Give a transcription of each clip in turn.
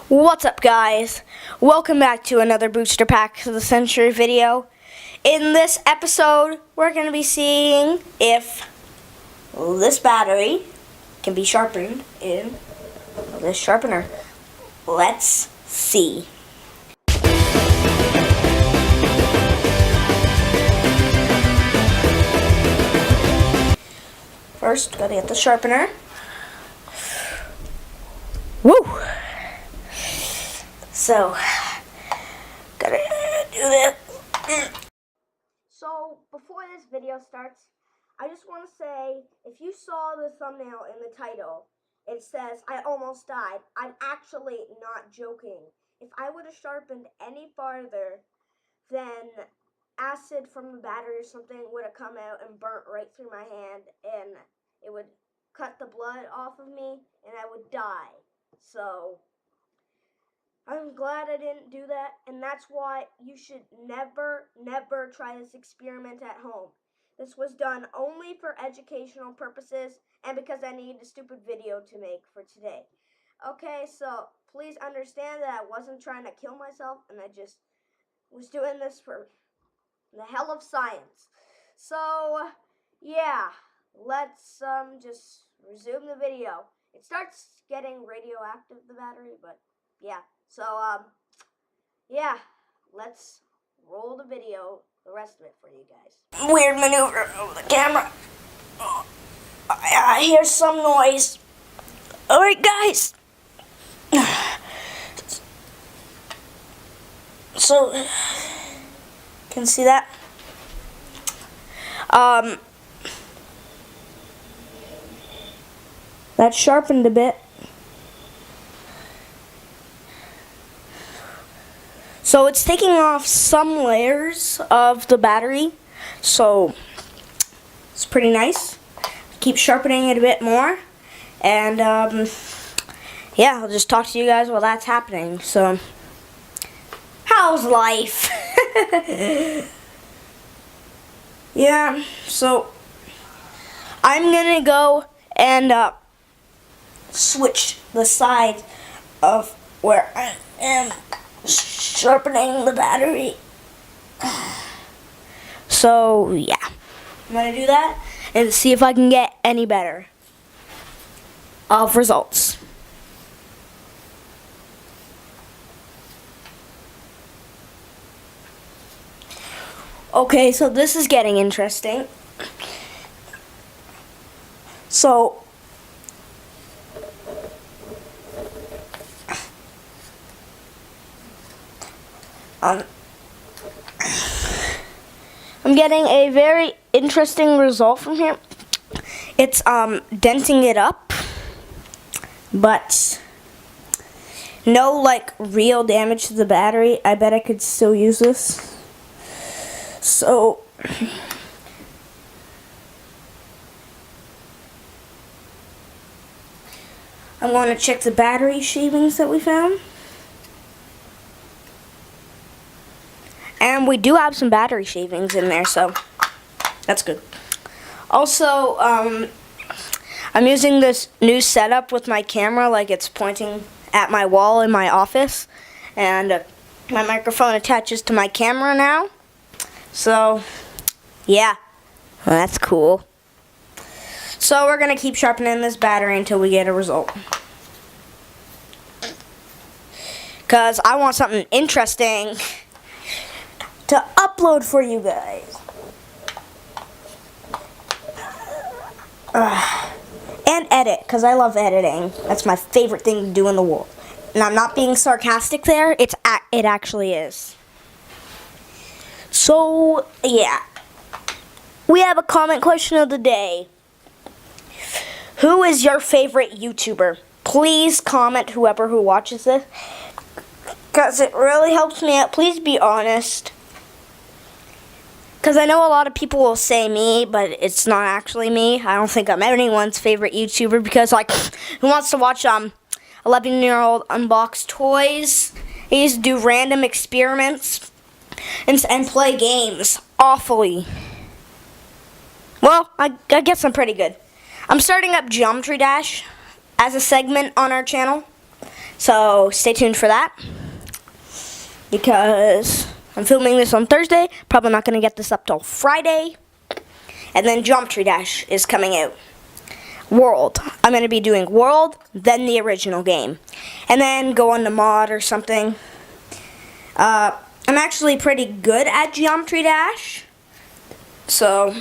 What's up, guys? Welcome back to another Booster Pack of the Century video. In this episode, we're going to be seeing if this battery can be sharpened in this sharpener. Let's see. First, gotta get the sharpener. Woo! So, gotta do that. So, before this video starts, I just want to say, if you saw the thumbnail in the title, it says, I almost died. I'm actually not joking. If I would have sharpened any farther, then acid from the battery or something would have come out and burnt right through my hand, and it would cut the blood off of me, and I would die. So, I'm glad I didn't do that, and that's why you should never try this experiment at home. This was done only for educational purposes and because I need a stupid video to make for today. Okay, so please understand that I wasn't trying to kill myself, and I just was doing this for the hell of science. So, yeah, let's just resume the video. It starts getting radioactive, the battery, but yeah. So, yeah, let's roll the video, the rest of it for you guys. Weird maneuver over the camera. I hear some noise. Alright, guys. So, can you see that? That sharpened a bit. So it's taking off some layers of the battery, so it's pretty nice. Keep sharpening it a bit more, and yeah, I'll just talk to you guys while that's happening. So, how's life? Yeah, so I'm gonna go and switch the side of where I am sharpening the battery. So, yeah. I'm going to do that and see if I can get any better of results. Okay, so this is getting interesting. So, I'm getting a very interesting result from here. It's denting it up, but no like real damage to the battery. I bet I could still use this. So I'm going to check the battery shavings that we found. And we do have some battery shavings in there, so that's good. Also, I'm using this new setup with my camera, like it's pointing at my wall in my office. And my microphone attaches to my camera now. So, yeah, well, that's cool. So we're going to keep sharpening this battery until we get a result. Because I want something interesting to upload for you guys. And edit, because I love editing. That's my favorite thing to do in the world. And I'm not being sarcastic there. It actually is. So, yeah. We have a comment question of the day. Who is your favorite YouTuber? Please comment, whoever who watches this, because it really helps me out. Please be honest. Because I know a lot of people will say me, but it's not actually me. I don't think I'm anyone's favorite YouTuber, because, like, who wants to watch 11-year-old unbox toys? He used to do random experiments and play games awfully. Well, I guess I'm pretty good. I'm starting up Geometry Dash as a segment on our channel, So stay tuned for that, because I'm filming this on Thursday. Probably not going to get this up till Friday. And then Geometry Dash is coming out. World. I'm going to be doing World, then the original game. And then go on to mod or something. I'm actually pretty good at Geometry Dash. So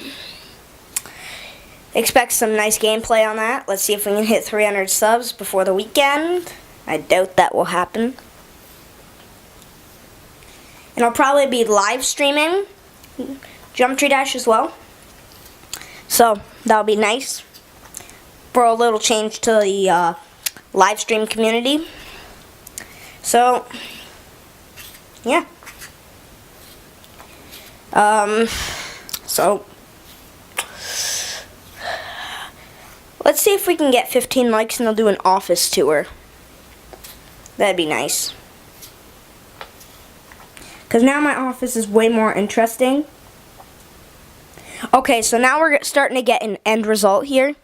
expect some nice gameplay on that. Let's see if we can hit 300 subs before the weekend. I doubt that will happen. And I'll probably be live streaming Geometry Dash as well. So that'll be nice for a little change to the live stream community. So yeah. So let's see if we can get 15 likes and I'll do an office tour. That'd be nice. Because now my office is way more interesting. Okay, so now we're starting to get an end result here.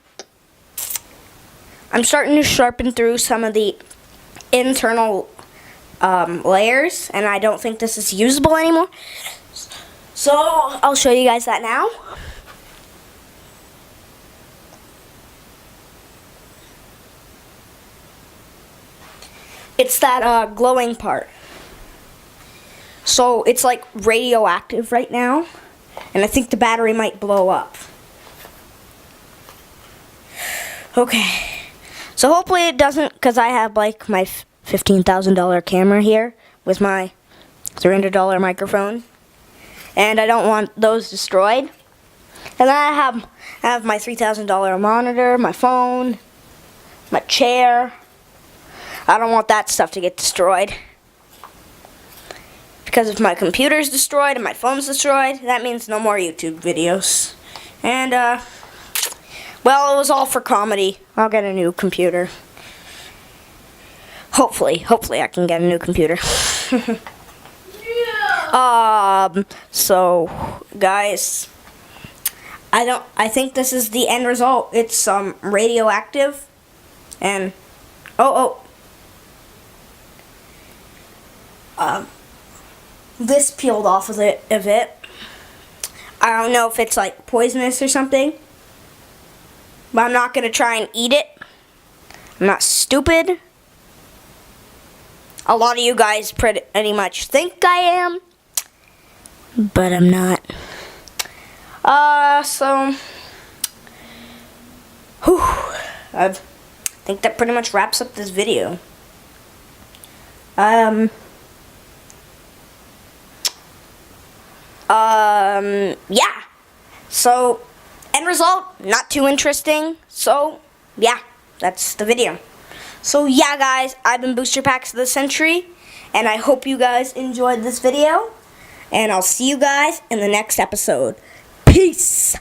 I'm starting to sharpen through some of the internal layers, and I don't think this is usable anymore. So I'll show you guys that now. It's that glowing part. So it's like radioactive right now, and I think the battery might blow up. Okay, so hopefully it doesn't, because I have like my $15,000 camera here with my $300 microphone, and I don't want those destroyed. And then I have my $3,000 monitor, my phone, my chair. I don't want that stuff to get destroyed. Because if my computer's destroyed and my phone's destroyed, that means no more YouTube videos. And, well, it was all for comedy. I'll get a new computer. Hopefully I can get a new computer. So, guys, I think this is the end result. It's, radioactive. And, this peeled off of it. I don't know if it's like poisonous or something, but I'm not going to try and eat it. I'm not stupid. A lot of you guys pretty much think I am, but I'm not. So, I think that pretty much wraps up this video. Yeah. So, end result, not too interesting. So, yeah, that's the video. So, yeah, guys, I've been Booster Packs of the Century, and I hope you guys enjoyed this video, and I'll see you guys in the next episode. Peace!